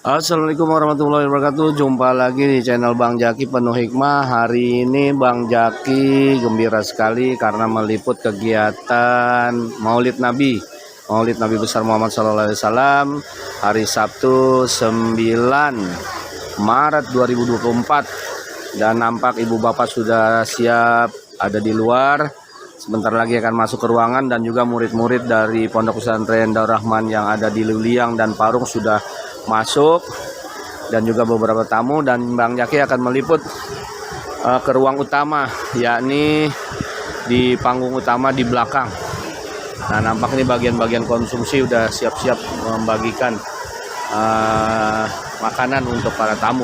Assalamualaikum warahmatullahi wabarakatuh. Jumpa lagi di channel Bang Jaki Penuh Hikmah. Hari ini Bang Jaki gembira sekali karena meliput kegiatan Maulid Nabi besar Muhammad SAW hari Sabtu 9 Maret 2024. Dan nampak ibu bapak sudah siap ada di luar. Sebentar lagi akan masuk ke ruangan, dan juga murid-murid dari Pondok Pesantren Darul Rahman yang ada di Luliang dan Parung sudah masuk, dan juga beberapa tamu. Dan Bang Jaki akan meliput ke ruang utama, yakni di panggung utama di belakang. Nah, nampak ini bagian-bagian konsumsi udah siap-siap membagikan makanan untuk para tamu.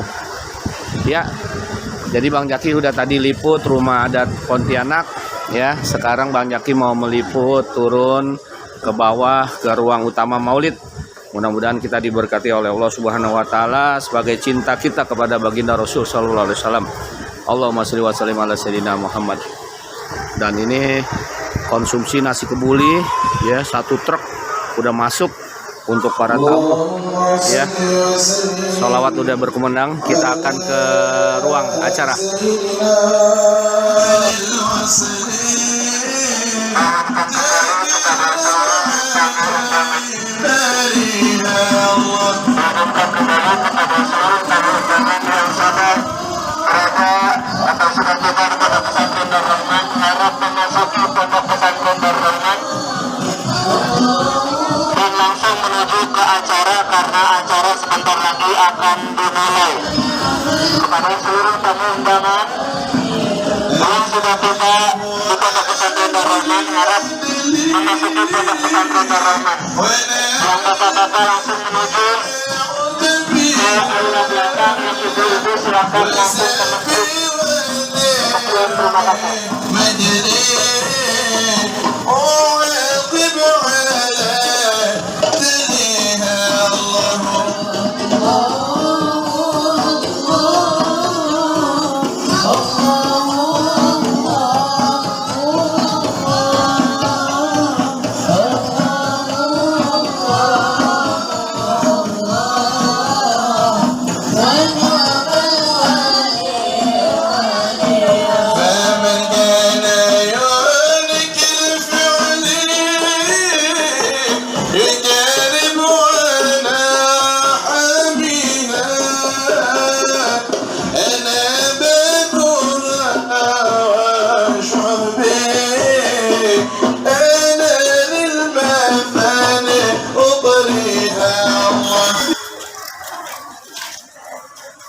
Ya, jadi Bang Jaki udah tadi liput rumah adat Pontianak. Ya, sekarang Bang Jaki mau meliput turun ke bawah ke ruang utama Maulid. Mudah-mudahan kita diberkati oleh Allah Subhanahu wa taala sebagai cinta kita kepada baginda Rasul sallallahu alaihi wasallam. Allahumma shalli wa sallim ala sayyidina Muhammad. Dan ini konsumsi nasi kebuli ya, 1 truk udah masuk untuk para tamu ya. Sholawat udah berkumandang, kita akan ke ruang acara. Dan langsung menuju ke acara karena acara sebentar lagi akan dimulai. Kepada seluruh tamu undangan yang sudah tiba di Pondok Pesantren Darul Rahman, harap memasuki Pondok Pesantren Darul Rahman. Yang bapak-bapak langsung menuju ke aula belakang, yang ibu-ibu silakan langsung ke masjid. Sekian, terima kasih.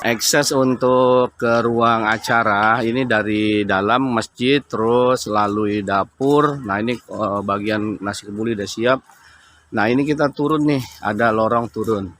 Akses untuk ke ruang acara ini dari dalam masjid, terus lalui dapur. Nah, ini bagian nasi kebuli udah siap. Nah, ini kita turun nih, ada lorong turun.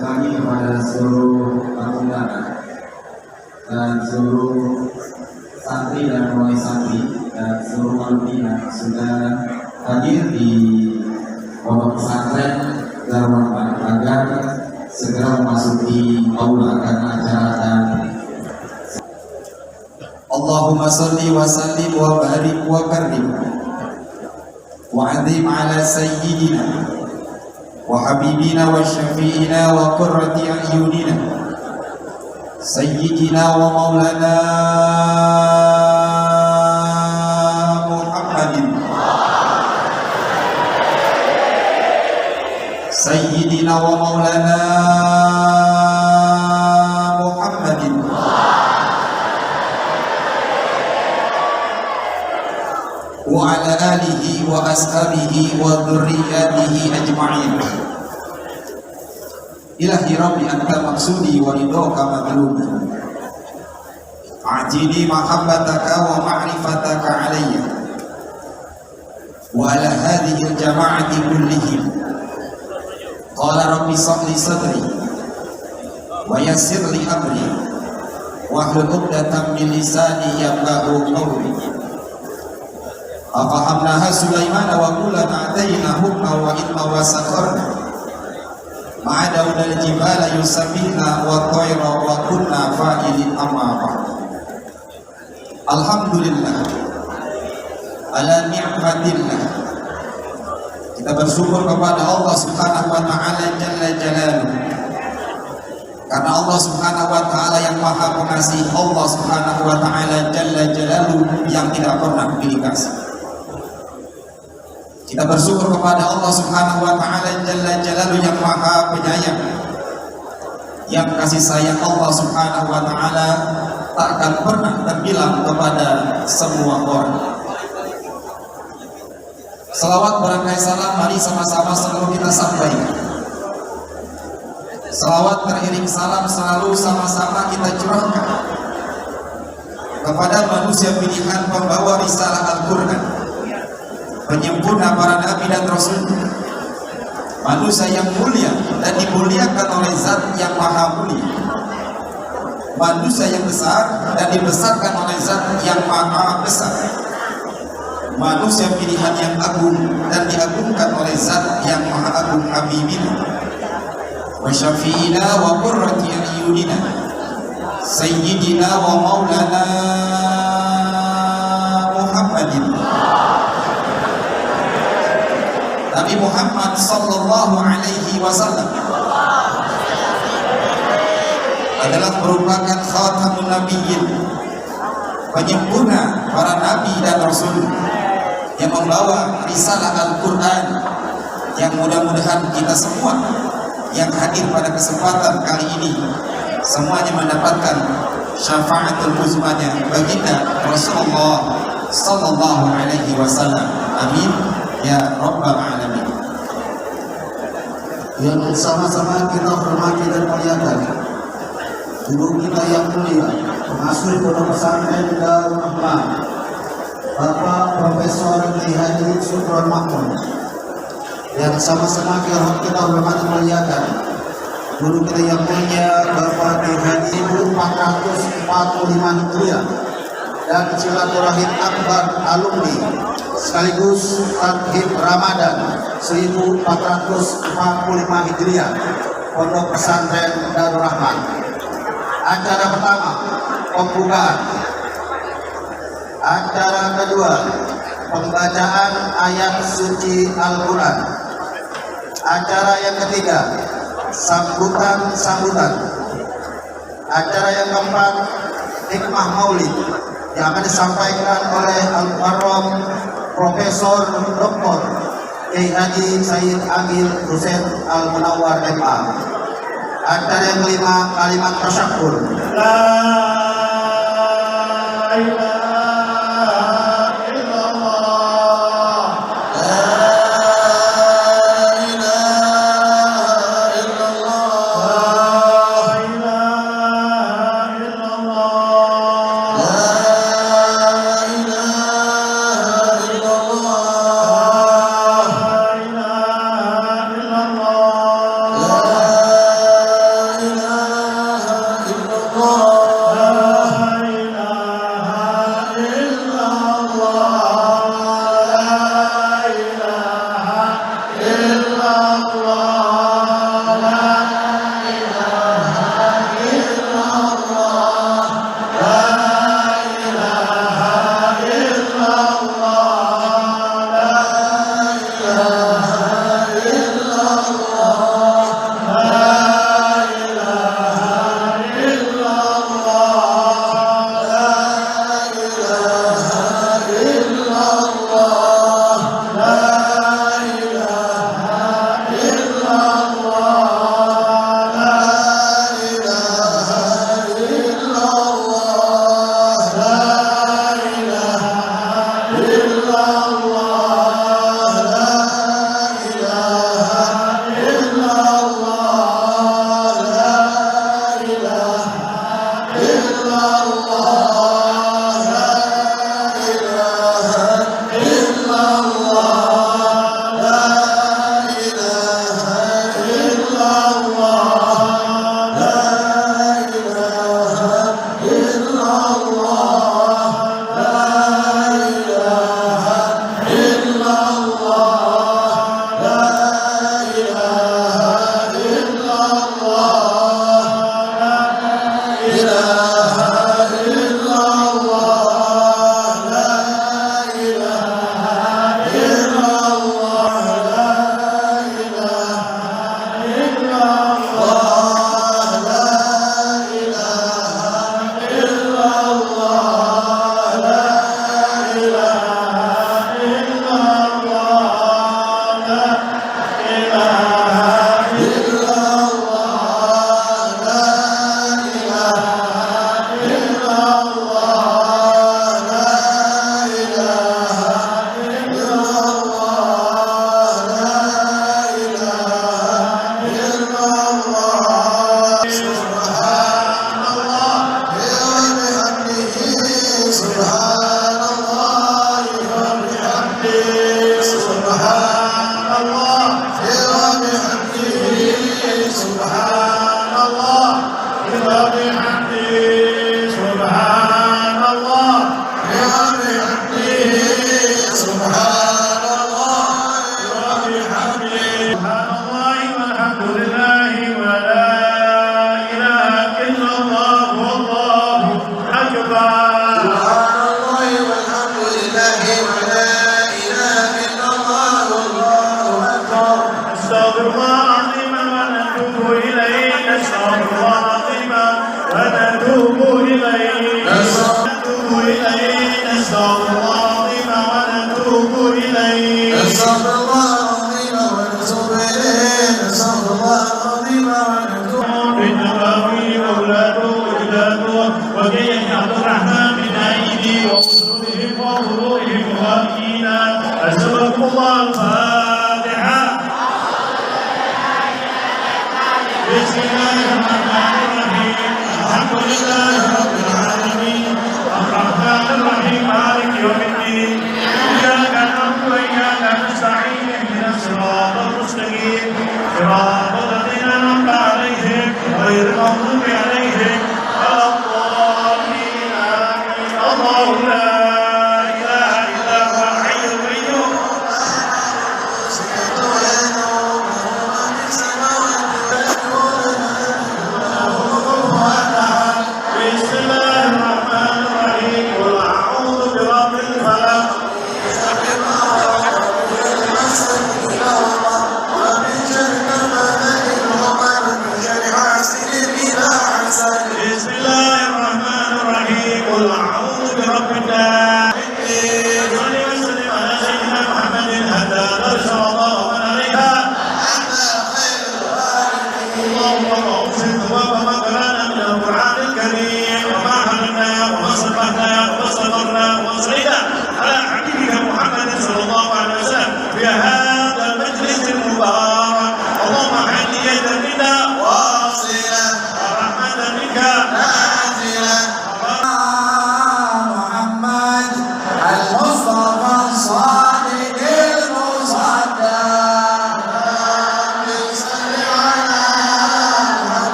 lagi kepada seluruh tamu undangan dan seluruh santri dan wali santri dan seluruh alumni yang sudah hadir di pondok pesantren Darul Rahman agar segera memasuki aula karena acara dan Allahumma salli wa sallim wa barik wa karim wa adim ala sayyidina wa habibina wa syafi'ina wa qurrati a'yunina sayyidina wa maulana Muhammadin sayyidina wa maulana Muhammadin wa ala alihi wa ashabihi wa dhurriyyatihi ajma'in. Ilahi Rabbi anta maksudi wa ridhoka madlubi ajili mahabbataka wa ma'rifataka alayya wa ala hadhihi al-jama'ati kullihim. Qala Rabbi sahli sadri wa yassir li amri wahlul 'uqdatam min lisani yafqahu qawli. Afahamnaha Sulaiman wa qulan atayna hukma wa ilma wa sakharna ma'a daudal jibala yusabbihna wa tayra wa kunna fa'ilin amma ba'd. Alhamdulillah ala ni'matillah. Kita bersyukur kepada Allah Subhanahu wa taala jalla jalaluhu. Karena Allah Subhanahu wa taala yang Maha Pengasih, Allah Subhanahu wa taala jalla jalaluhu yang tidak pernah pilih kasih. Kita bersyukur kepada Allah Subhanahu wa taala jalla jalaluhu yang Maha Penyayang, yang kasih sayang Allah Subhanahu wa taala tak akan pernah terbilang kepada semua orang. Salawat berkah salam mari sama-sama selalu kita sampaikan. Salawat teriring salam selalu sama-sama kita curahkan kepada manusia pilihan pembawa risalah Al-Quran, penyempurna para nabi dan rasul, manusia yang mulia dan dimuliakan oleh zat yang maha mulia, manusia yang besar dan dibesarkan oleh zat yang maha besar, manusia pilihan yang agung dan diagungkan oleh zat yang maha agung, habibina wa syafi'ina wa qurrati a'yunina sayyidina wa maulana Muhammadin. Nabi Muhammad sallallahu alaihi wasallam adalah merupakan khatamun nabiyyin, penyempurna para nabi dan rasul yang membawa risalah Al-Quran, yang mudah-mudahan kita semua yang hadir pada kesempatan kali ini semuanya mendapatkan syafaatul uzmanya baginda Rasulullah sallallahu alaihi wasallam. Amin ya rabbal alamin. Yang bersama-sama kita hormati dan muliakan guru kita yang mulia, pengasuh pondok pesantren Darul Rahman, Bapak Profesor Kiai Haji Sultan Mahmud, yang sama-sama kita hormati dan muliakan guru kita yang mulia Bapak Kiai Haji 1445 Hijriah dan silaturahim akbar alumni sekaligus tarhib Ramadan 1445 Hijriah Pondok Pesantren Darul Rahman. Acara pertama pembukaan, acara kedua pembacaan ayat suci Al-Quran, acara yang ketiga sambutan, acara yang keempat hikmah maulid yang akan disampaikan oleh Al-Mukarram Profesor Dr. Kiai Haji Sayyid Agil Husain Al-Munawwar MA. Acara yang kelima kalimat tasyakkur. La ilaha illallah. La ilaha illallah. La ilaha illallah. La ilaha illallah. La ilaha illallah.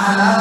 أهلا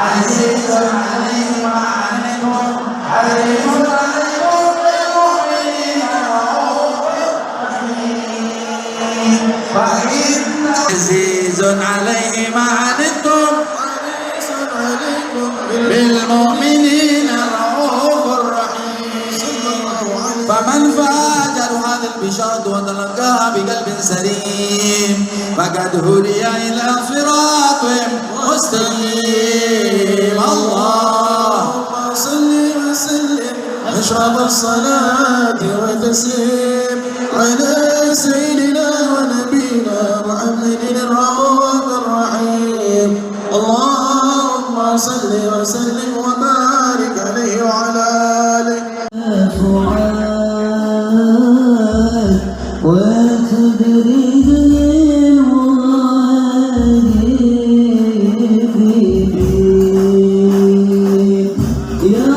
عزيز عليه ما عنتم حريص عليكم بالمؤمنين رؤوف رحيم عزيز عليه ما عنتم حريص عليكم بالمؤمنين رؤوف رحيم فمن فاجر هذه البشارة وتلقاها بقلب سليم فقد هدي إلى صراط مستقيم اللهم صل وسلم أشرف الصلاة وتسليم على سيدنا ونبينا محمد الرؤوف الرحيم اللهم صل وسلم وبارك عليه وعلى آله وتدريج للمواهب يا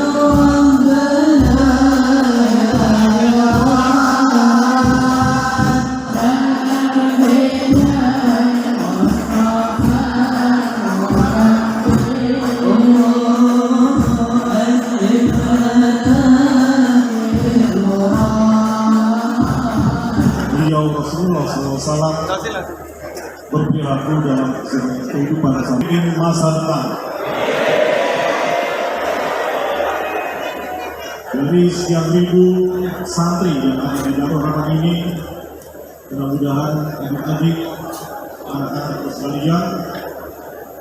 beliau Rasulullah SAW berperilaku dalam kehidupan sampai masa depan. Dari sekian ribu santri yang ada di Darul Rahman ini, mudah-mudahan adik-adik, anak-anak sekalian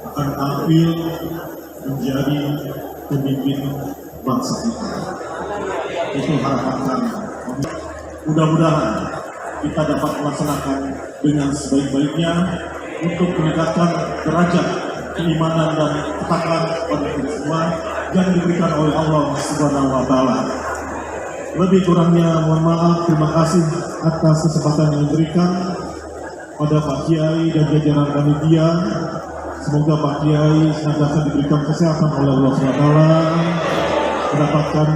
akan tampil menjadi pemimpin bangsa kita. Itu harapan kami. Mudah-mudahan kita dapat melaksanakan dengan sebaik-baiknya untuk meningkatkan derajat keimanan dan ketakwaan pada kita semua yang diberikan oleh Allah Subhanahu wa Ta'ala. Lebih kurangnya mohon maaf, terima kasih atas kesempatan yang diberikan pada Pak Kiai dan jajaran panitia. Semoga Pak Kiai senantiasa diberikan kesehatan oleh Allah Subhanahu wa Ta'ala, mendapatkan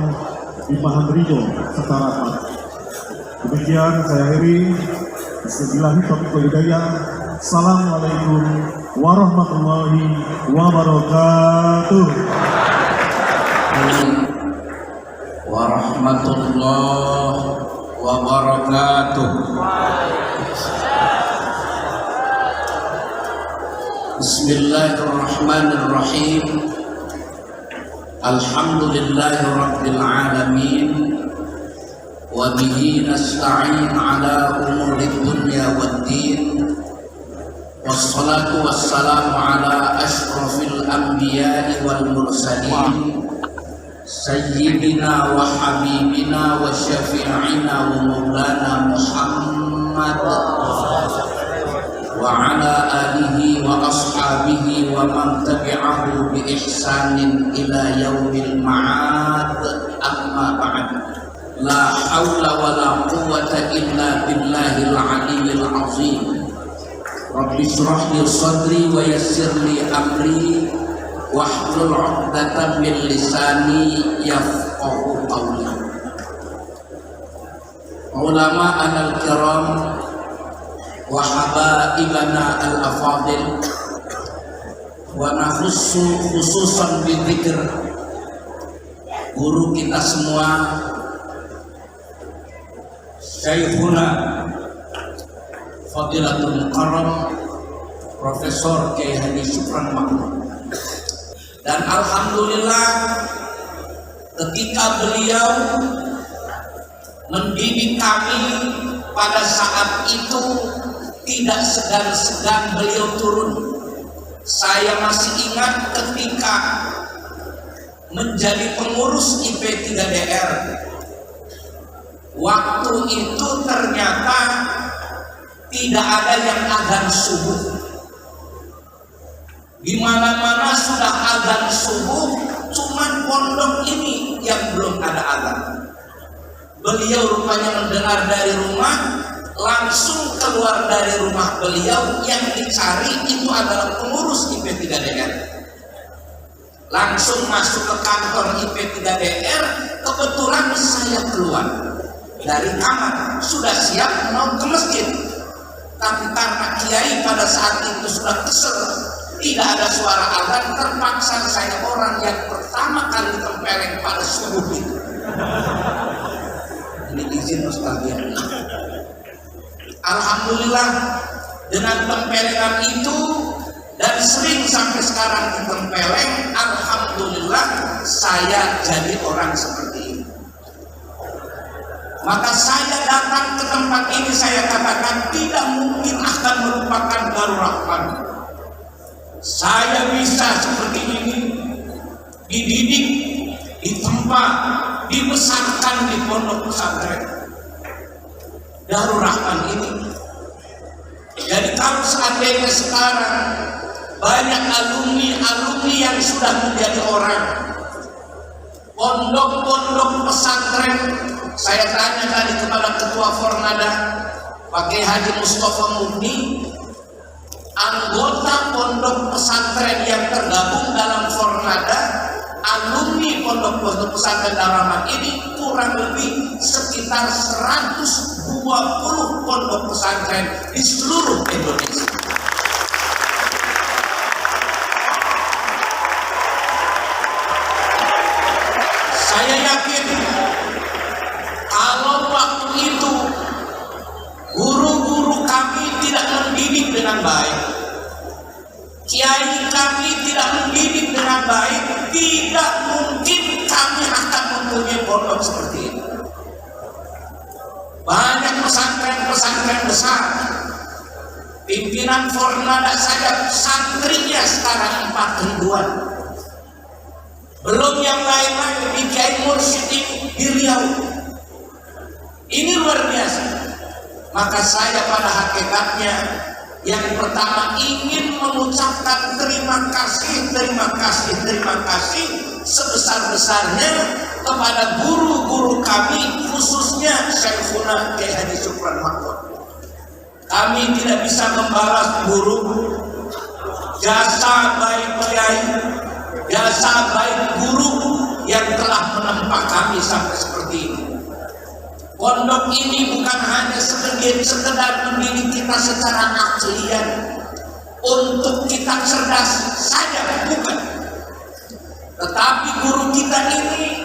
limpahan ridho serta rahmat. Demikian saya akhiri. Bismillahirrahmanirrahim. Assalamualaikum warahmatullahi wabarakatuh. Warahmatullahi wabarakatuh. Bismillahirrahmanirrahim. Alhamdulillahi rabbil alamin. Wa bihi nasta'in ala umuri dunya waddin. Wassalatu wassalamu ala ashrafil anbiya'i wal mursalin Sayyidina wa habibina wa syafi'ina wa maulana Muhammad wa ala alihi wa ashabihi wa man tabi'ahu bi ihsanin ila yaumil ma'ad. Amma ba'd. La hawla wa la quwwata illa billahil aliyyil azim. Rabbi shrah li sadri wa yassir li amri wahlul 'uqdatam min lisani yafqahu qawli. Ulama anal kiram wa habaibana al afadil wa nakhussu khususan bi dzikr guru kita semua Syekhuna Fadilatul Mukarram Profesor Kiai Haji Syukran Mahmud. Dan alhamdulillah ketika beliau mendidik kami pada saat itu tidak segan-segan beliau turun. Saya masih ingat ketika menjadi pengurus IP3DR. Waktu itu ternyata tidak ada yang adzan subuh. Di mana-mana sudah adzan subuh, cuman pondok ini yang belum ada adzan. Beliau rupanya mendengar dari rumah, langsung keluar dari rumah beliau, yang dicari itu adalah pengurus IP3DR. Langsung masuk ke kantor IP3DR, kebetulan saya keluar dari kamar, sudah siap mau ke masjid. Tapi karena kiai pada saat itu sudah kesel, tidak ada suara azan, terpaksa saya orang yang pertama kali tempeleng pada subuh itu. Ini izin Ustaz ya. Alhamdulillah dengan tempelengan itu dan sering sampai sekarang ditempeleng, alhamdulillah saya jadi orang seperti ini. Maka saya datang ke tempat ini, saya katakan tidak mungkin akan merupakan Darul Rahman. Saya bisa seperti ini, dididik, ditempa, dibesarkan di pondok pesantren Darul Rahman ini. Jadi kalau seandainya sekarang banyak alumni yang sudah menjadi orang, pondok-pondok pesantren, saya tanya tadi kepada Ketua Fornada, Pak Kiai Haji Mustafa Mubni, anggota pondok pesantren yang tergabung dalam Fornada, alumni pondok-pondok pesantren Darul Rahman ini kurang lebih sekitar 120 pondok pesantren di seluruh Indonesia. Saya yakin kalau waktu itu guru-guru kami tidak mendidik dengan baik, kiai kami tidak mendidik dengan baik, tidak mungkin kami akan mempunyai pondok seperti ini. Banyak pesantren-pesantren besar, pimpinan Fornada saja santrinya sekarang 4 ribuan. Belum yang lain-lain di Kiai Mursyid di Riau. Ini luar biasa. Maka saya pada hakikatnya yang pertama ingin mengucapkan terima kasih sebesar-besarnya kepada guru-guru kami, khususnya Syekhuna Kiai Haji Syukran Mahmud. Kami tidak bisa membalas guru, jasa baik kiai, jasa baik guru yang telah menempa kami sampai seperti ini. Pondok ini bukan hanya sekedar mendidik kita secara aklian untuk kita cerdas saja, bukan. Tetapi guru kita ini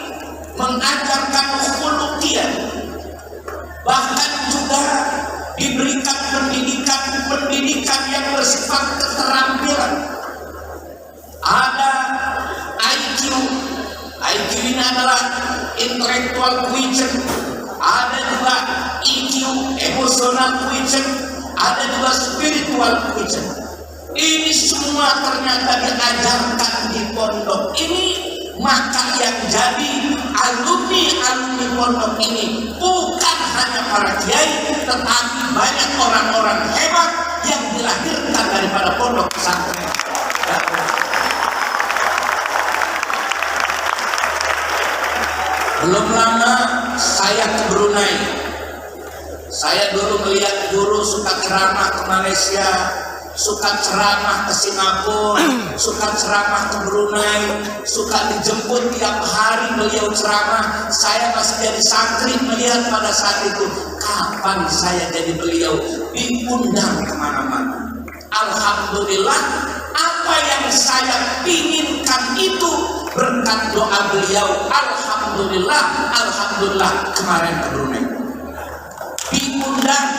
mengajarkan khuluqiyah, bahkan juga diberikan pendidikan yang bersifat keterampilan. Ada IQ ini adalah intellectual quotient, ada juga EQ, emotional quotient, ada juga spiritual quotient. Ini semua ternyata diajarkan di pondok ini. Maka yang jadi alumni pondok ini bukan hanya para kiai, tetapi banyak orang-orang hebat yang dilahirkan daripada pondok pesantren. Belum lama saya ke Brunei. Saya dulu melihat guru suka ceramah ke Malaysia, suka ceramah ke Singapura, suka ceramah ke Brunei, suka dijemput tiap hari beliau ceramah. Saya masih jadi santri melihat pada saat itu, kapan saya jadi beliau diundang kemana-mana. Alhamdulillah, apa yang saya inginkan itu berkat doa beliau. Alhamdulillah kemarin ke Brunei diundang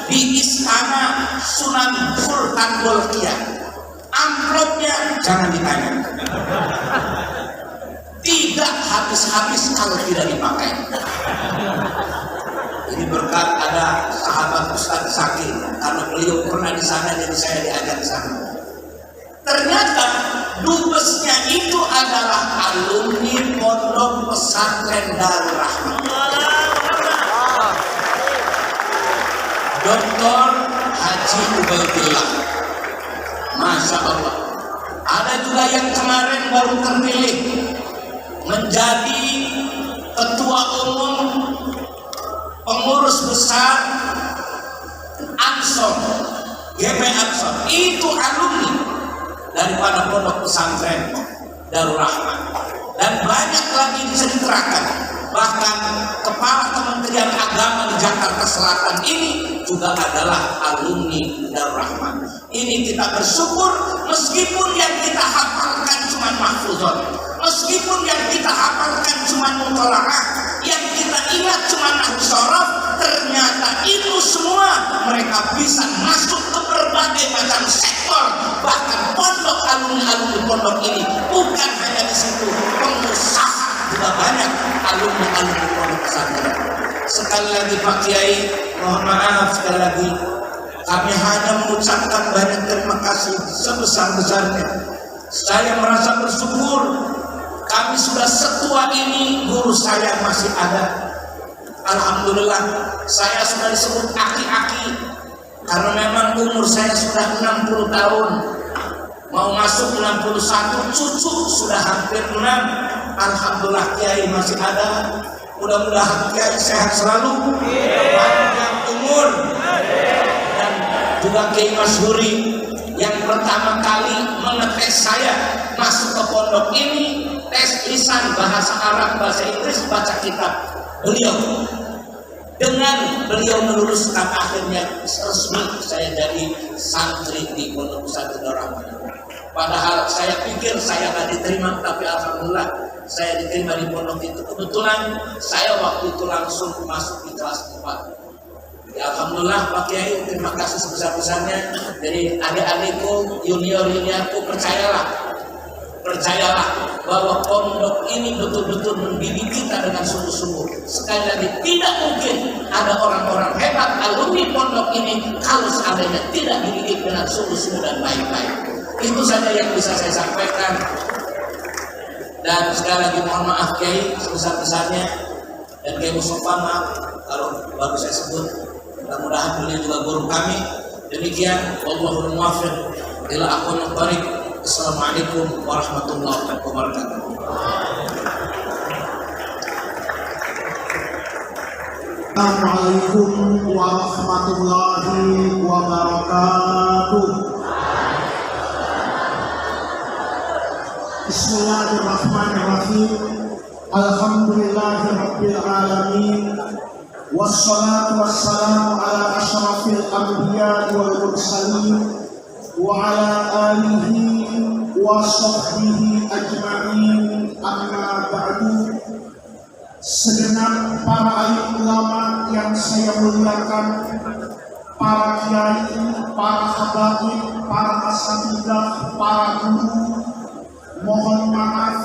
di istana Sunan Sultan Bolkiah. Amplopnya jangan ditanya, tidak habis-habis kalau tidak dipakai. Ini berkat ada sahabat Ustadz Zaki, karena beliau pernah di sana jadi saya diajak ke sana. Ternyata dubesnya itu adalah alumni pondok pesantren Darul Rahman, Dr. Haji Ubaidillah. Masya Allah. Ada juga yang kemarin baru terpilih menjadi ketua umum pengurus besar Ansor, GP Ansor. Itu alumni daripada pondok pesantren Darul Rahman. Dan banyak lagi bisa diterangkan. Bahkan Kepala Kementerian Agama di Jakarta Selatan ini juga adalah alumni Darul Rahman. Ini kita bersyukur meskipun yang kita hafalkan cuma mahfuzon, meskipun yang kita hafalkan cuma mutolaah, yang kita ingat cuma nahwu shorof, ternyata itu semua mereka bisa masuk ke berbagai macam sektor. Bahkan pondok, alumni pondok ini bukan hanya di situ, pengusaha juga banyak alumni pondok pesantren. Sekali lagi Pak Kiai, mohon maaf sekali lagi, kami hanya mengucapkan banyak terima kasih sebesar-besarnya. Saya merasa bersyukur kami sudah setua ini, guru saya masih ada. Alhamdulillah, saya sudah disebut aki-aki karena memang umur saya sudah 60 tahun, mau masuk 61, cucu sudah hampir 6. Alhamdulillah Kiai masih ada. Mudah-mudahan Kiai sehat selalu, panjang umur. Dan juga Kiai Masyhuri yang pertama kali mengetes saya masuk ke pondok ini, tes lisan bahasa Arab, bahasa Inggris, baca kitab. Beliau meluluskan, akhirnya resmi saya jadi santri di Pondok Pesantren Darul Rahman. Padahal saya pikir saya nggak diterima, tapi alhamdulillah saya diterima di pondok itu. Kebetulan saya waktu itu langsung masuk di kelas 4. Ya, alhamdulillah Pak Kiai, terima kasih sebesar-besarnya. Jadi adik-adikku, junior-juniorku, percayalah bahwa pondok ini betul-betul mendidik kita dengan sungguh-sungguh. Sekali lagi, tidak mungkin ada orang-orang hebat alumni pondok ini kalau seandainya tidak dididik dengan sungguh-sungguh dan baik-baik. Itu saja yang bisa saya sampaikan. Dan sekali lagi mohon maaf Kiai sebesar-besarnya, dan Kiai Mustafa maaf kalau baru saya sebut. Mudah-mudahan beliau juga guru kami. Demikian, wallahul muwaffiq ila aqwamit thoriq. Assalamualaikum warahmatullahi wabarakatuh. Assalamualaikum warahmatullahi wabarakatuh. Bismillahirrahmanirrahim. Alhamdulillahirabbil alamin. Wassalatu wassalamu ala asyrafil anbiya wal mursalin wa ala alihi wa sahbihi ajma'in, amma ba'du. Segenap para alim ulama yang saya muliakan, para kiai, para habaib, para asatidzah, para guru, mohon maaf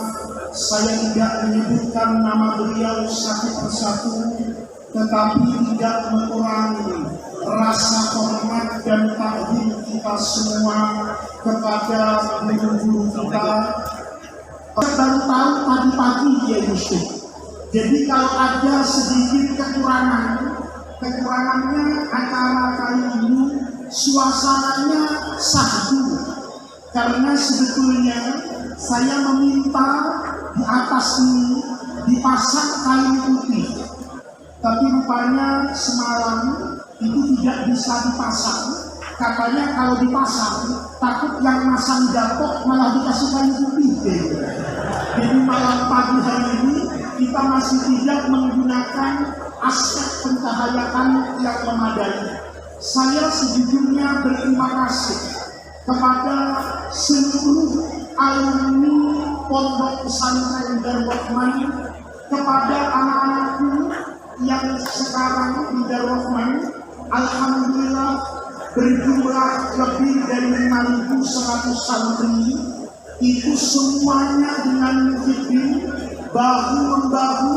saya tidak menyebutkan nama beliau satu persatu, tetapi tidak mengurangi rasa hormat dan takdim kita semua kepada guru-guru kita. Saya baru tahu pagi-pagi dia Yusuf. Jadi kalau ada sedikit kekurangannya acara kali ini suasananya sahdu. Karena sebetulnya saya meminta di atas ini dipasang kain putih. Tapi rupanya semalam itu tidak bisa dipasang. Katanya kalau dipasang takut yang masang jatuh malah dikasih kain putih. Jadi malam pagi hari ini kita masih tidak menggunakan aspek pencahayaan yang memadai. Saya sejujurnya berterima kasih kepada seluruh alumni Pondok Pesantren Darul Rahman, kepada anak-anakku yang sekarang di Darul Rahman. Alhamdulillah berjumlah lebih dari 5.100 santri. Itu semuanya dengan disiplin, bahu-membahu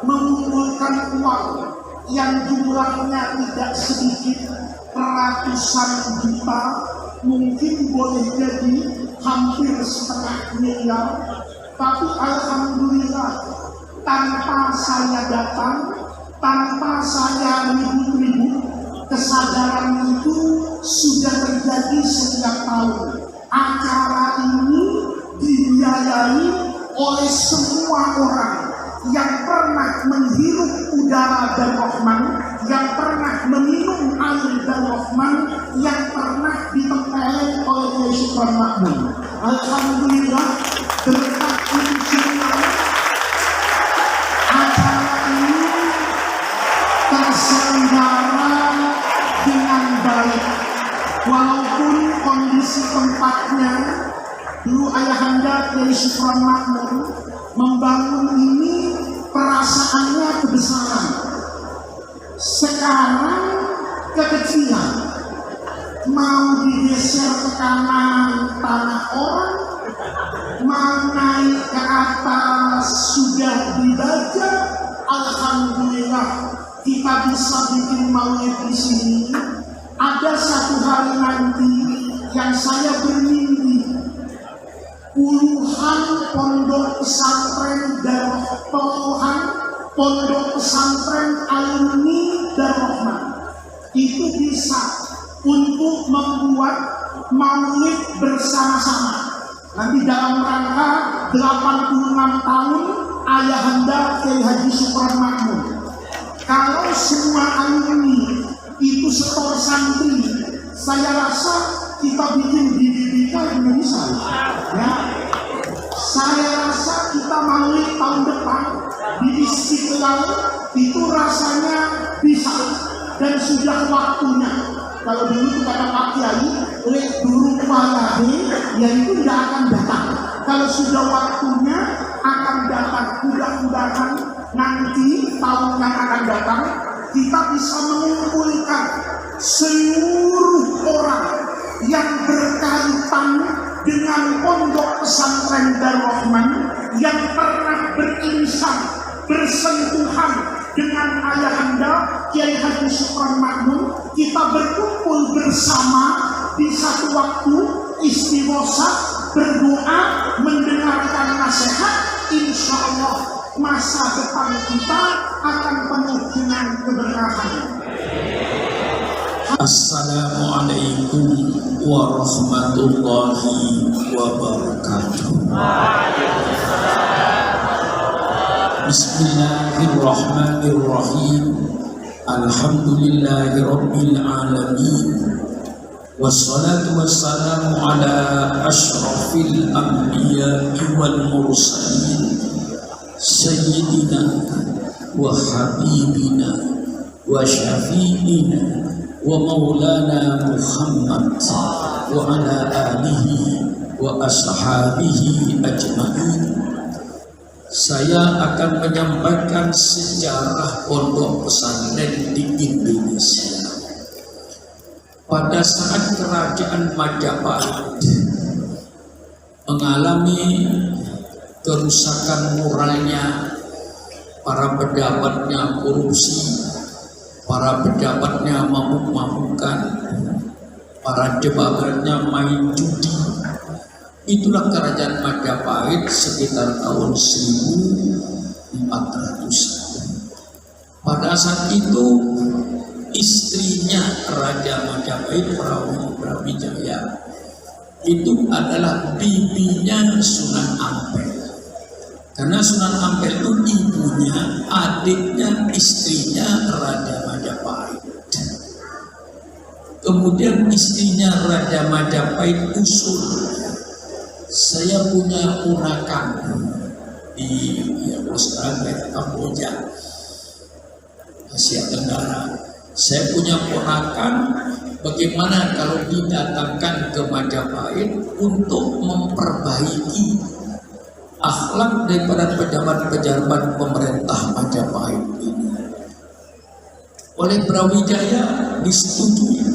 mengumpulkan uang yang jumlahnya tidak sedikit, ratusan juta, mungkin boleh jadi hampir setengah miliar. Tapi alhamdulillah tanpa saya datang, tanpa saya ribut-ribut, kesadaran itu sudah terjadi setiap tahun. Acara ini dibiayai oleh semua orang yang pernah menghirup udara Darul Rahman, yang pernah meminum air Darul Rahman, yang pernah ditempeleng oleh Kiai Syukron Makmun. Alhamdulillah berkat ini semua acara hebatnya dulu ayahanda Kiai Syukron Makmur membangun ini perasaannya kebesaran, sekarang kekecilan, mau digeser ke kanan tanah orang, mau naik ke atas sudah dibaca. Alhamdulillah kita bisa bikin maulid di sini. Ada satu hari nanti yang saya bermimpi puluhan pondok pesantren dan puluhan pondok pesantren alumni Darrohman itu bisa untuk membuat maulid bersama-sama. Nanti dalam rangka 86 tahun ayahanda Kiai Haji Syukron Makmur. Kalau semua alumni itu setor santri, saya rasa kita bikin di BBK Indonesia. Ya, saya rasa kita maulid tahun depan di Istiqlal itu rasanya bisa dan sudah waktunya. Kalau dulu itu kata Pak Kiai, lek dulu walahe, ya itu tidak akan datang. Kalau sudah waktunya akan datang. Mudah-mudahan nanti tahun yang akan datang kita bisa mengumpulkan seluruh orang yang berkaitan dengan pondok pesantren Darrohman yang pernah berinsan, bersentuhan dengan ayahanda Kiai Haji Syukron Makmur. Kita berkumpul bersama di satu waktu, istighosa, berdoa, mendengarkan nasihat. Insya Allah masa depan kita akan penuh dengan keberkahan. Assalamualaikum warahmatullahi wabarakatuh. Bismillahirrahmanirrahim. Alhamdulillahi rabbil alamin. Wassalatu wassalamu ala ashrafil anbiya'i wal mursalin sayyidina wa habibina wa syafi'ina wa maulana Muhammad wa ala alihi wa ashabihi ajma'in. Saya akan menyampaikan sejarah pondok pesantren di Indonesia. Pada saat kerajaan Majapahit mengalami kerusakan moralnya, para pejabatnya korupsi, para pejabatnya mabuk-mabukan, para jemaatnya main judi. Itulah kerajaan Majapahit sekitar tahun 1400. Pada saat itu istrinya Raja Majapahit Brawijaya itu adalah bibinya Sunan Ampel. Karena Sunan Ampel itu ibunya, adiknya, istrinya Raja Majapahit. Kemudian istrinya Raja Majapahit usul, saya punya ponakan di Australia, Kamboja, Asia Tenggara. Saya punya ponakan, bagaimana kalau didatangkan ke Majapahit untuk memperbaiki akhlak daripada pejabat-pejabat pemerintah Majapahit ini. Oleh Brawijaya disetujui.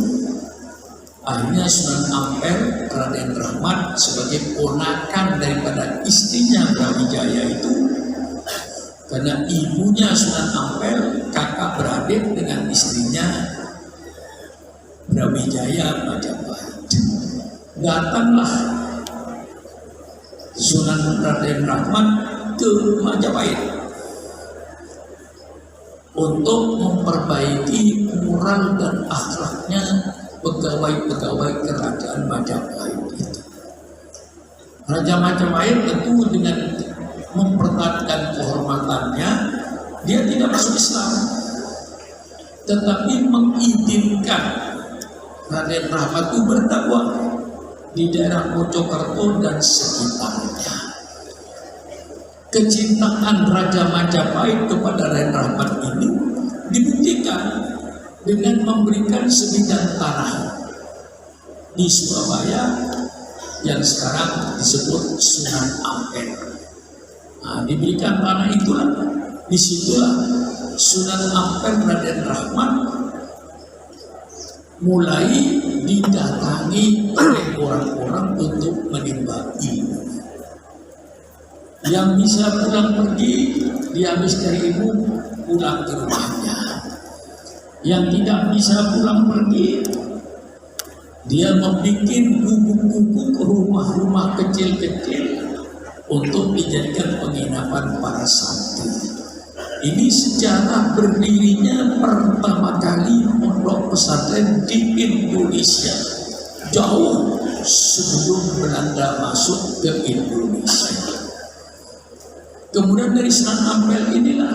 Akhirnya Sunan Ampel, Raden Rahmat sebagai ponakan daripada istrinya Brawijaya itu, karena ibunya Sunan Ampel kakak beradik dengan istrinya Brawijaya Majapahit. Datanglah Sunan Raden Rahmat ke Majapahit untuk memperbaiki moral dan akhlaknya pegawai-pegawai kerajaan Majapahit itu. Raja Majapahit tentu dengan mempertahankan kehormatannya, dia tidak masuk Islam, tetapi mengizinkan Raden Rahmat itu berdakwah di daerah Mojokerto dan sekitarnya. Kecintaan Raja Majapahit kepada Raden Rahmat ini dibuktikan dengan memberikan sebidang tanah di Surabaya yang sekarang disebut Sunan Ampel. Nah, diberikan tanah itulah, disitulah Sunan Ampel Raden Rahmat mulai didatangi oleh orang-orang untuk menimba ilmu. Yang bisa pulang pergi, dia habis dari ibu pulang ke rumahnya. Yang tidak bisa pulang pergi, dia membuat gubuk-gubuk rumah-rumah kecil-kecil untuk dijadikan penginapan para santri. Ini sejarah berdirinya pertama kali pondok pesantren di Indonesia, jauh sebelum Belanda masuk ke Indonesia. Kemudian dari Sunan Ampel inilah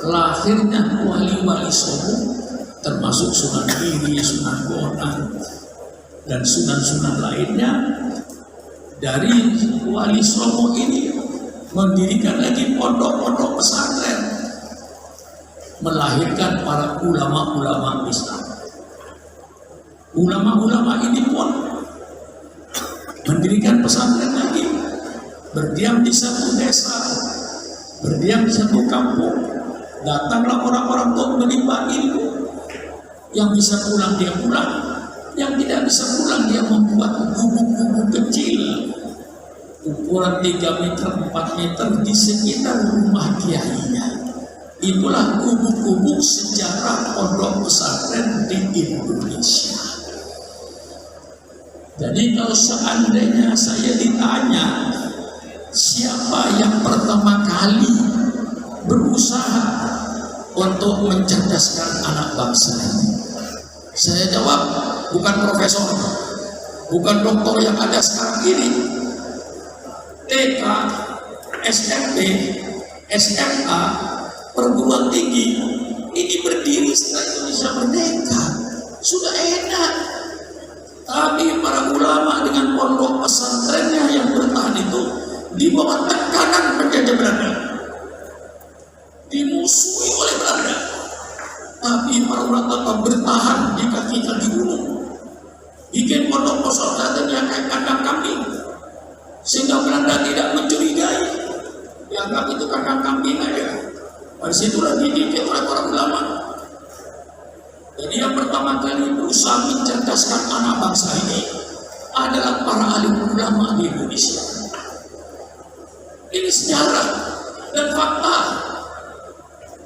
lahirnya wali-wali Songo, termasuk Sunan Giri, Sunan Bonang, dan sunan-sunan lainnya. Dari wali Songo ini mendirikan lagi pondok-pondok pesantren, melahirkan para ulama-ulama Islam. Ulama-ulama ini pun mendirikan pesantren lagi, berdiam di satu desa, berdiam di satu kampung. Datanglah orang-orang untuk menimba ilmu. Yang bisa pulang dia pulang, yang tidak bisa pulang dia membuat gubuk-gubuk kecil ukuran 3 meter 4 meter di sekitar rumah kiainya. Itulah gubuk-gubuk sejarah pondok pesantren di Indonesia. Jadi kalau seandainya saya ditanya siapa yang pertama kali berusaha untuk mencerdaskan anak bangsa ini, saya jawab bukan profesor, bukan doktor yang ada sekarang ini. TK, SMP, SMA, perguruan tinggi ini berdiri setelah Indonesia merdeka, sudah enak. Tapi para ulama dengan pondok pesantrennya yang bertahan itu di bawah tekanan penjajah Belanda, dimusuhi oleh Belanda. Tapi para ulama tetap bertahan di kaki-kaki gunung, bikin pondok pesantren yang kayak kandang kambing, sehingga Belanda tidak mencurigai. Dianggap itu kandang kambing aja. Pada situlah dididik oleh para ulama. Jadi yang pertama kali berusaha mencerdaskan anak bangsa ini adalah para alim ulama di Indonesia. Ini sejarah dan fakta.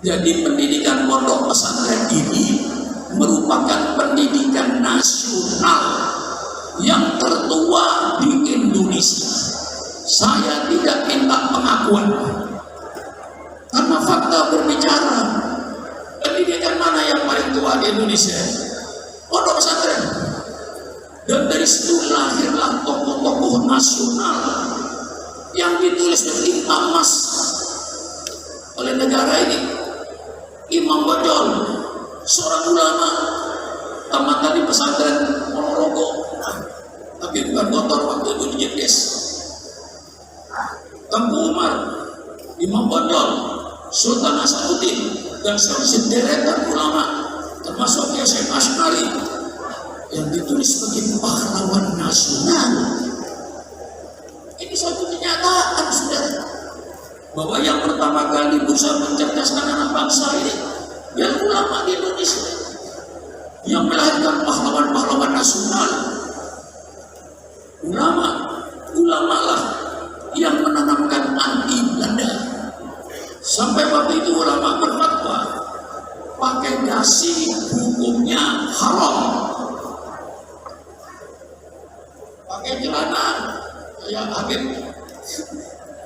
Jadi pendidikan pondok pesantren ini merupakan pendidikan nasional yang tertua di Indonesia. Saya tidak minta pengakuan, karena fakta berbicara. Pendidikan mana yang paling tua di Indonesia? Pondok pesantren. Dan dari situ lahirlah tokoh-tokoh nasional yang ditulis bertinta emas oleh negara ini. Imam Bonjol, seorang ulama, tamat di pesantren Ponorogo, tapi bukan motor waktu itu di Jedes. Tengku Umar, Imam Bonjol, Sultan Hasanuddin, dan sederetan ulama termasuk Syekh Asy'ari yang ditulis sebagai pahlawan nasional. Ini suatu kenyataan, saudara, bahwa yang pertama kali berusaha mencerdaskan anak bangsa ini yang ulama di Indonesia, yang melahirkan pahlawan-pahlawan nasional. Ulama lah yang menanamkan anti Belanda. Sampai waktu itu ulama berfatwa pakai dasi hukumnya haram, pakai celana kayak Habib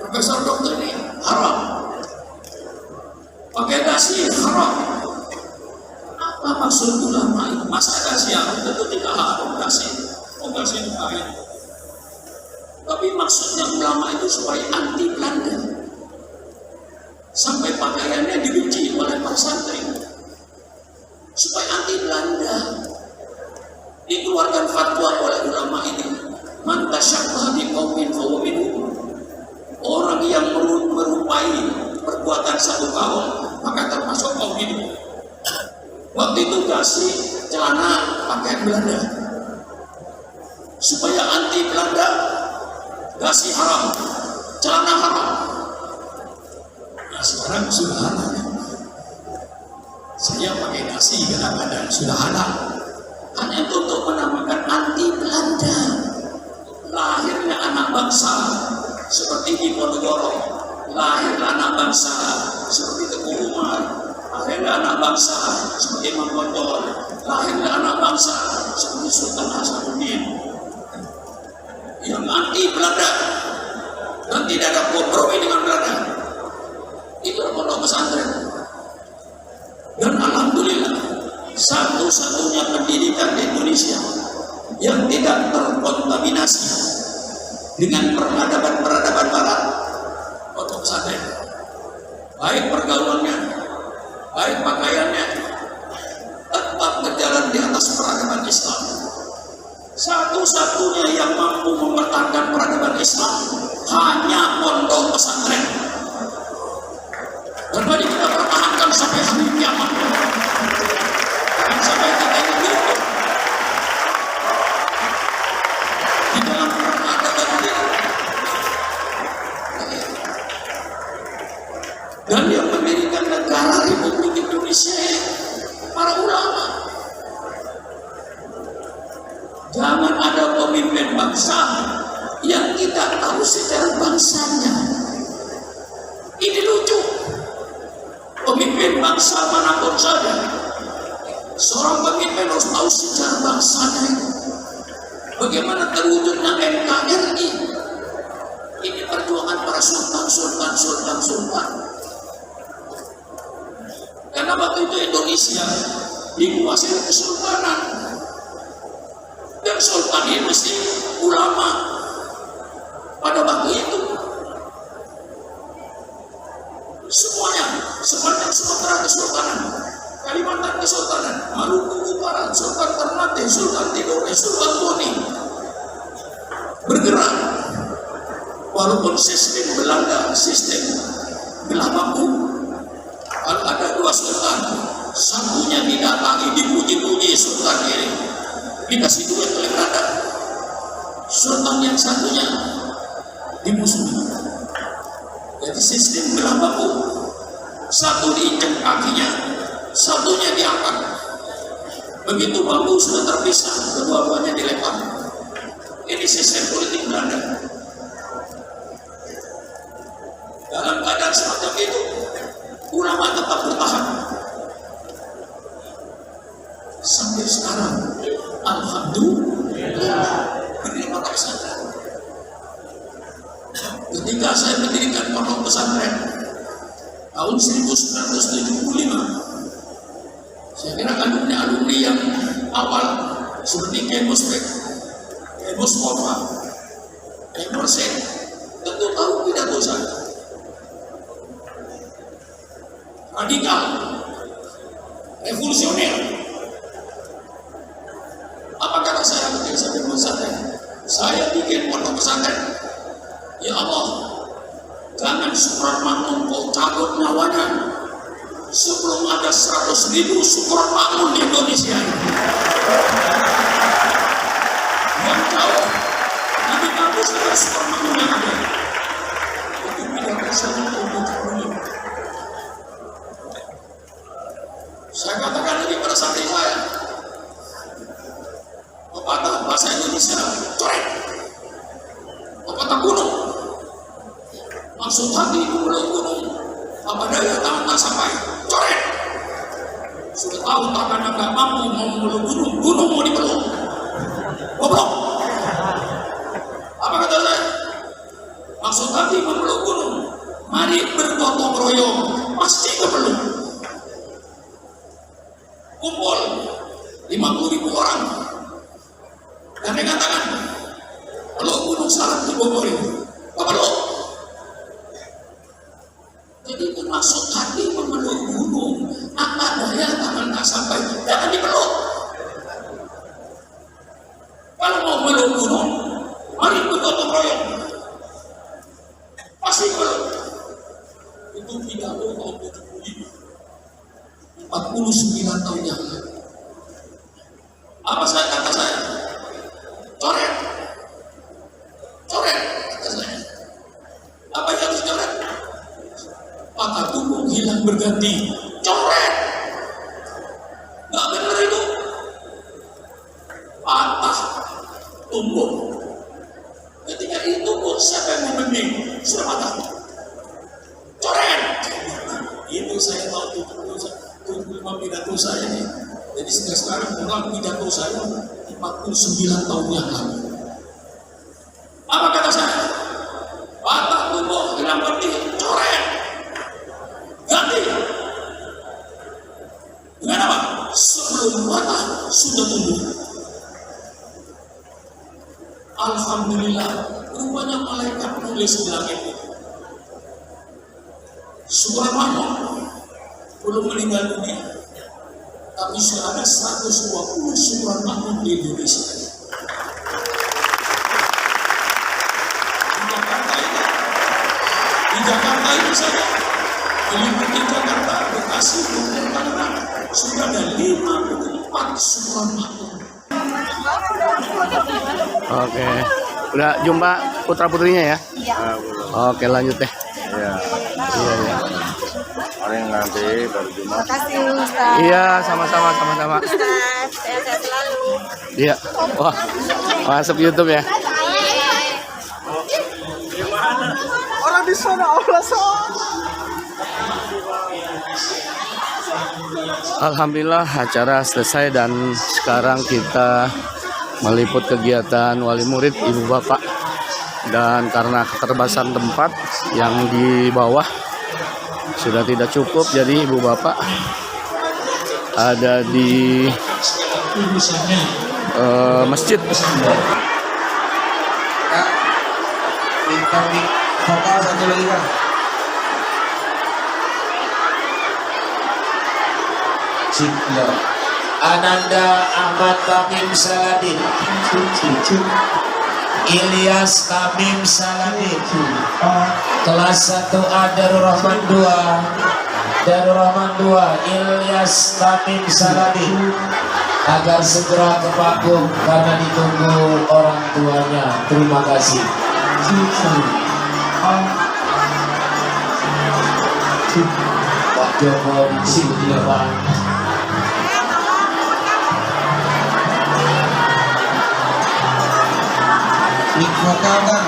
Profesor Dokter ini haram, pakai dasi haram. Apa maksud ulama itu? Masa dasi haram? Tentu tidak haram dasi, dasi kain. Tapi maksudnya ulama itu supaya anti Belanda. Sampai pakaiannya dibenci oleh para santri supaya anti Belanda. Dikeluarkan fatwa oleh ulama ini, man tasyabbaha biqaumin fahuwa minhum. Orang yang merupai perbuatan satu kaum maka termasuk kaum itu. Waktu itu kasih celana pakaian Belanda supaya anti Belanda, dasi haram, celana haram. Nah sekarang sudah halal. Saya pakai dasi kadang-kadang sudah halal. Hanya untuk menamakan anti Belanda. Lahirnya anak bangsa seperti Diponegoro, lahirlah anak bangsa seperti Teguh Umar, lahirlah anak bangsa seperti Imam Bonjol, lahirlah anak bangsa seperti Sultan Hasanuddin yang anti Belanda dan tidak ada kompromi dengan Belanda. Itu pondok pesantren. Dan alhamdulillah satu-satunya pendidikan di Indonesia yang tidak terkontaminasi dengan peradaban-peradaban barat, pondok pesantren. Baik pergaulannya, baik pakaiannya, tetap berjalan di atas peradaban Islam. Satu-satunya yang mampu mempertahankan peradaban Islam hanya pondok pesantren. Dan mari kita pertahankan sampai hari kiamat. Jangan sampai kita dihukum di dalam peradaban ini. Dan yang mendirikan negara Republik Indonesia ini para ulama. Jangan ada pemimpin bangsa yang tidak tahu sejarah bangsanya. Ini lucu. Pemimpin bangsa manapun saja, seorang pemimpin harus tahu sejarah bangsanya itu. Bagaimana terwujudnya NKRI? Ini perjuangan para sultan. Karena waktu itu Indonesia dikuasai oleh kesultanan. Dan sultan ini mesti ulama pada waktu itu. Semuanya, sepanjang Sumatera Kesultanan, Kalimantan Kesultanan, Maluku Utara, Sultan Ternate, Sultan Tidore, Sultan Boni bergerak. Walaupun sistem Belanda, sistem belah bambu, kalau ada dua sultan, satunya didatangi, dipuji-puji sultan ini, dikasih duit oleh Belanda. Sultan yang satunya dimusuhi. Jadi sistem belah bambu, satu diinjak kakinya, satunya diangkat. Begitu bambu sudah terpisah, kedua-duanya dilempar. Ini sistem politik Belanda. Dalam keadaan semacam itu, ulama tetap bertahan. Sampai sekarang, alhamdulillah, berdiri pondok pesantren. Ketika saya mendirikan pondok pesantren tahun 1975, saya kira alumni yang awal seperti Kemus Bek, Kemus Kova, Kemersen, tentu tahu pidato saya. Radikal, revolusioner. Apa kata saya ketika saya bikin pesantren? Saya bikin pondok pesantren. Ya Allah, jangan Supran Makmun kau cabut nyawanya sebelum ada 100.000 Supran Makmun di Indonesia. Yang jauh lebih bagus dari Supran Makmun yang ada. Itu pidato saya untuk ini. Saya katakan lagi pada santri saya, pepatah bahasa Indonesia coret, pepatah gunung. Maksud hati memulai gunung, apa daya tangan tak sampai, coret. Sudah tahu tangannya nggak mampu mau memulai gunung, gunung mau dipeluk, goblok. Apa kata saya? Maksud hati memulai gunung, mari bergotong royong, pasti kepeluk. Kumpul 50.000 orang, dan dia katakan, peluk gunung syarat di Bogor itu, peluk. Jadi maksud hati memeluk gunung, apa daya tangan tak sampai, jangan dipeluk. Kalau mau meluk gunung, mari bergotong royong, pasti peluk. Itu pidato tahun 49 tahun yang lalu. Apa kata saya? Coret, kata saya. maka tubuh hilang berganti. Coret. Nggak benar itu. Patah tumbuh. Ketika itu pun siapa yang membimbing? Sudah patah. Coret. Itu saya tahu tubuh pidato saya nih. Jadi sekarang pulang pidato saya 49 tahun yang lalu. Apa kata saya? Patah tumbuh hilang berarti coret. Ganti. Dengan apa? Sebelum patah sudah tumbuh. Alhamdulillah, rupanya malaikat tulis di langit itu. Surah Mahmud belum meninggal dunia, tapi sudah ada 120 surah Mahmud di Indonesia. Di Jakarta ini saja, meliputi Jakarta, Bekasi, Tangerang, sudah ada 54 surah Mahmud. Oke. Udah jumpa putra putrinya ya? Oke, lanjut deh. Iya. Iya. Paling nanti baru Jumat. Makasih Ustaz. Iya, sama-sama. Ustaz, sehat-sehat selalu. Iya. Wah, masuk YouTube ya. Orang di sana Allah Alhamdulillah acara selesai dan sekarang kita meliput kegiatan wali murid ibu bapak, dan karena keterbatasan tempat yang di bawah sudah tidak cukup, jadi ibu bapak ada di masjid. Minta vokal satu lagi Kak. Ciklo Ananda Ahmad Tamim Saladin, Ilyas Tamim Saladin, kelas 1A Darul Rahman 2, Ilyas Tamim Saladin, agar segera ke Pagung karena ditunggu orang tuanya. Terima kasih. Pak Joko di sini di depan. Mik vokal Kak.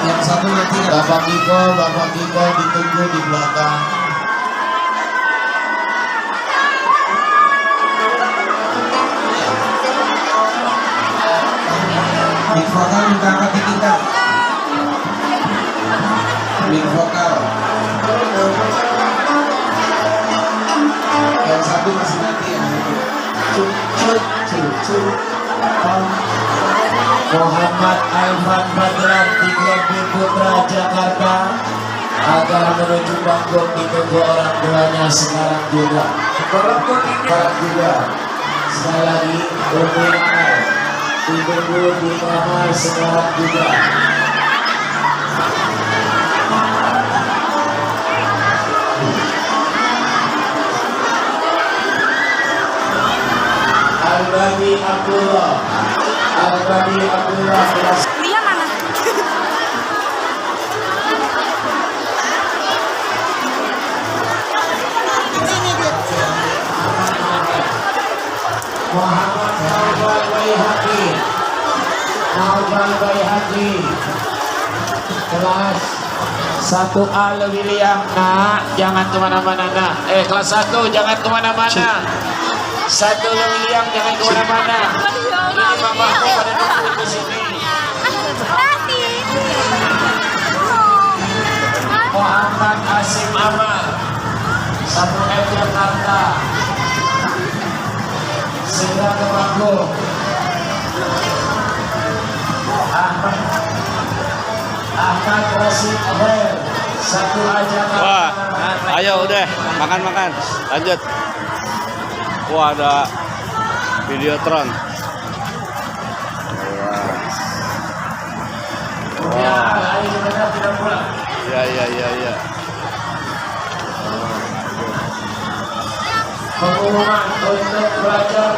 Yang satu nanti Kak. Bapak Kiko ditunggu di belakang. Mik vokal minta angkat dikit Kak. Mik vokal. Yang satu masih nanti ya. Muhammad Alvan Badran di Grampi Putra Jakarta, agar menuju panggung ditunggu orang tuanya sekarang juga. Sekali lagi ditunggu di kamar sekarang juga. Al-Bani Abdullah kelas Lia mana? Muhammad Naufal Bayhaqi kelas 1A William. Nak, jangan kemana-mana nak. Kelas 1 jangan kemana-mana. 1 William jangan kemana-mana. Ini mamaku pada nunggu di sini. Muhammad Asim Amal 1L Jakarta, segera ke panggung. Ahmad Rasid Khair 1A Jakarta. Wah, ayo udah makan, lanjut. Wah, ada Videotron. Ya, hari ini tidak pulang. Ya. Pengumuman untuk belajar